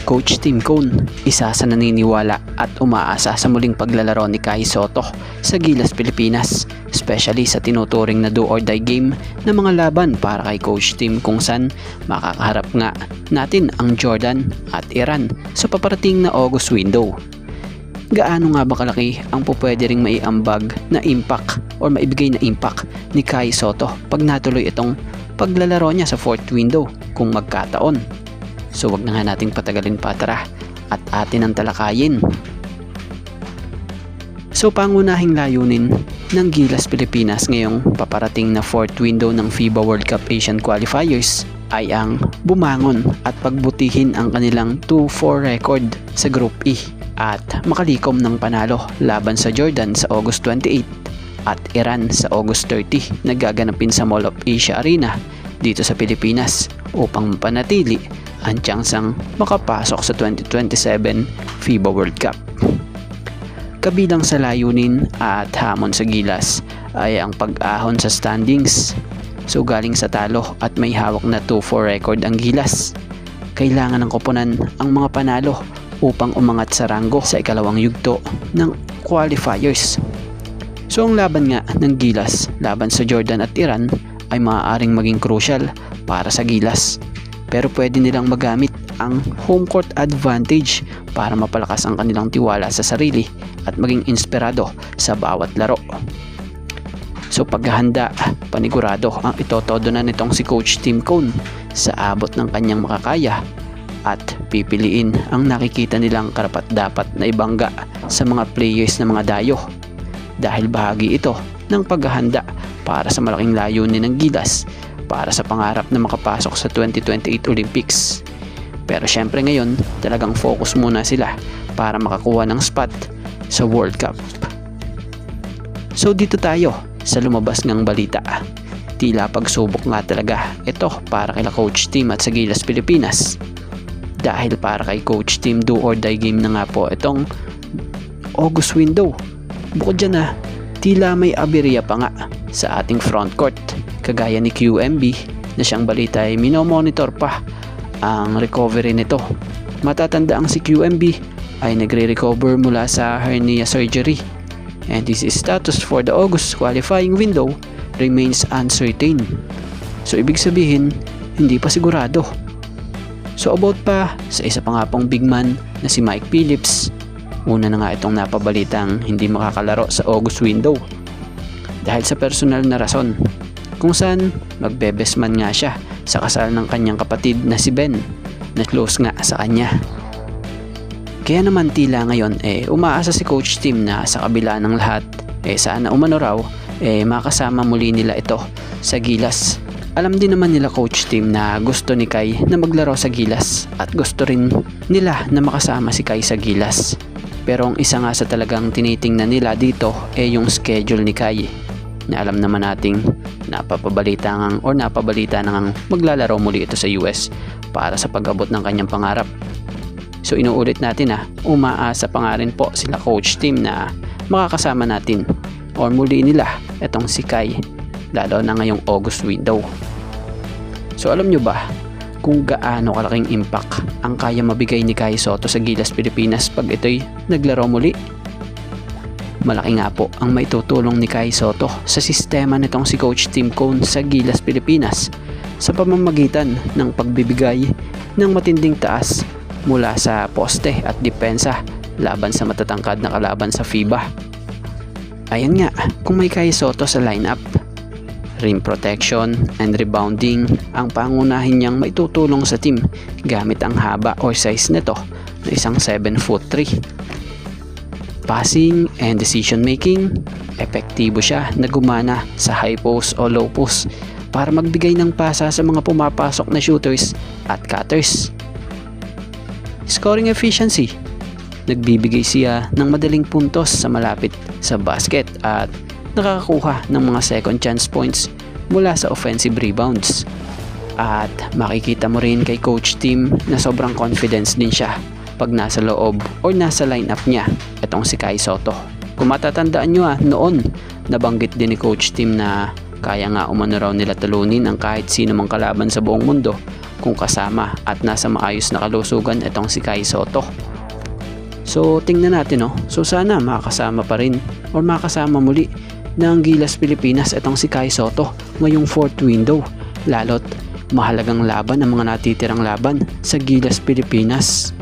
Coach Tim Cone, isa sa naniniwala at umaasa sa muling paglalaro ni Kai Sotto sa Gilas, Pilipinas, especially sa tinuturing na do or die game na mga laban para kay Coach Tim kung saan makakaharap nga natin ang Jordan at Iran sa paparating na August window. Gaano nga ba kalaki ang pupwede ring maiambag na impact or maibigay na impact ni Kai Sotto pag natuloy itong paglalaro niya sa 4th window kung magkataon? So wag na nga nating patagalin pa, tara at atin ang talakayin. So pangunahing layunin ng Gilas Pilipinas ngayong paparating na 4th window ng FIBA World Cup Asian Qualifiers ay ang bumangon at pagbutihin ang kanilang 2-4 record sa Group E at makalikom ng panalo laban sa Jordan sa August 28 at Iran sa August 30 na gaganapin sa Mall of Asia Arena dito sa Pilipinas upang mapanatili ang tsansang makapasok sa 2027 FIBA World Cup. Kabilang sa layunin at hamon sa Gilas ay ang pag-ahon sa standings. So galing sa talo at may hawak na 2-4 record ang Gilas, kailangan ng koponan ang mga panalo upang umangat sa ranggo sa ikalawang yugto ng qualifiers. So ang laban nga ng Gilas laban sa Jordan at Iran ay maaaring maging crucial para sa Gilas, pero pwede nilang magamit ang home court advantage para mapalakas ang kanilang tiwala sa sarili at maging inspirado sa bawat laro. So paghahanda, panigurado ang itotodo na nitong si Coach Tim Cone sa abot ng kanyang makakaya at pipiliin ang nakikita nilang karapat-dapat na ibangga sa mga players na mga dayo, dahil bahagi ito ng paghahanda para sa malaking layunin ng Gilas para sa pangarap na makapasok sa 2028 Olympics. Pero syempre ngayon talagang focus muna sila para makakuha ng spot sa World Cup. So dito tayo sa lumabas ngang balita. Tila pagsubok nga talaga ito para kay Coach Tim at sa Gilas Pilipinas, dahil para kay Coach Tim do or die game na nga po itong August window. Bukod dyan tila may aberya pa nga sa ating frontcourt, kagaya ni QMB na siyang balita ay minomonitor pa ang recovery nito. Matatanda ang si QMB ay nagre-recover mula sa hernia surgery, and this is status for the August qualifying window remains uncertain. So ibig sabihin hindi pa sigurado. So about pa sa isa pa nga pong big man na si Mike Phillips, una na nga itong napabalitang hindi makakalaro sa August window dahil sa personal na rason, kung saan magbe-bestman nga siya sa kasal ng kanyang kapatid na si Ben na close nga sa kanya. Kaya naman tila ngayon umaasa si Coach Tim na sa kabila ng lahat sana umano raw makasama muli nila ito sa Gilas. Alam din naman nila Coach Tim na gusto ni Kai na maglaro sa Gilas at gusto rin nila na makasama si Kai sa Gilas. Pero ang isa nga sa talagang tinitingnan nila dito yung schedule ni Kai, na alam naman nating napabalita nang maglalaro muli ito sa US para sa pag-abot ng kanyang pangarap. So inuulit natin umaasa pa nga rin po sila Coach Tim na makakasama natin or muli nila itong si Kai, lalo na ngayong August window. So alam nyo ba kung gaano kalaking impact ang kaya mabigay ni Kai Sotto sa Gilas Pilipinas pag ito'y naglaro muli? Malaki nga po ang maitutulong ni Kai Sotto sa sistema nitong si Coach Tim Cone sa Gilas Pilipinas sa pamamagitan ng pagbibigay ng matinding taas mula sa poste at depensa laban sa matatangkad na kalaban sa FIBA. Ayan nga, kung may Kai Sotto sa lineup, rim protection and rebounding ang pangunahin niyang maitutulong sa team gamit ang haba or size nito na isang 7'3". Passing and decision making, epektibo siya na gumana sa high post o low post para magbigay ng pasa sa mga pumapasok na shooters at cutters. Scoring efficiency, nagbibigay siya ng madaling puntos sa malapit sa basket at nakakakuha ng mga second chance points mula sa offensive rebounds. At makikita mo rin kay Coach Tim na sobrang confidence din siya pag nasa loob or nasa lineup niya itong si Kai Sotto. Kung matatandaan nyo noon nabanggit din ni Coach Tim na kaya nga umano raw nila talunin ang kahit sino mang kalaban sa buong mundo kung kasama at nasa maayos na kalusugan itong si Kai Sotto. So tingnan natin so sana makakasama pa rin or makakasama muli ng Gilas Pilipinas itong si Kai Sotto ngayong 4th window, lalo't mahalagang laban ang mga natitirang laban sa Gilas Pilipinas.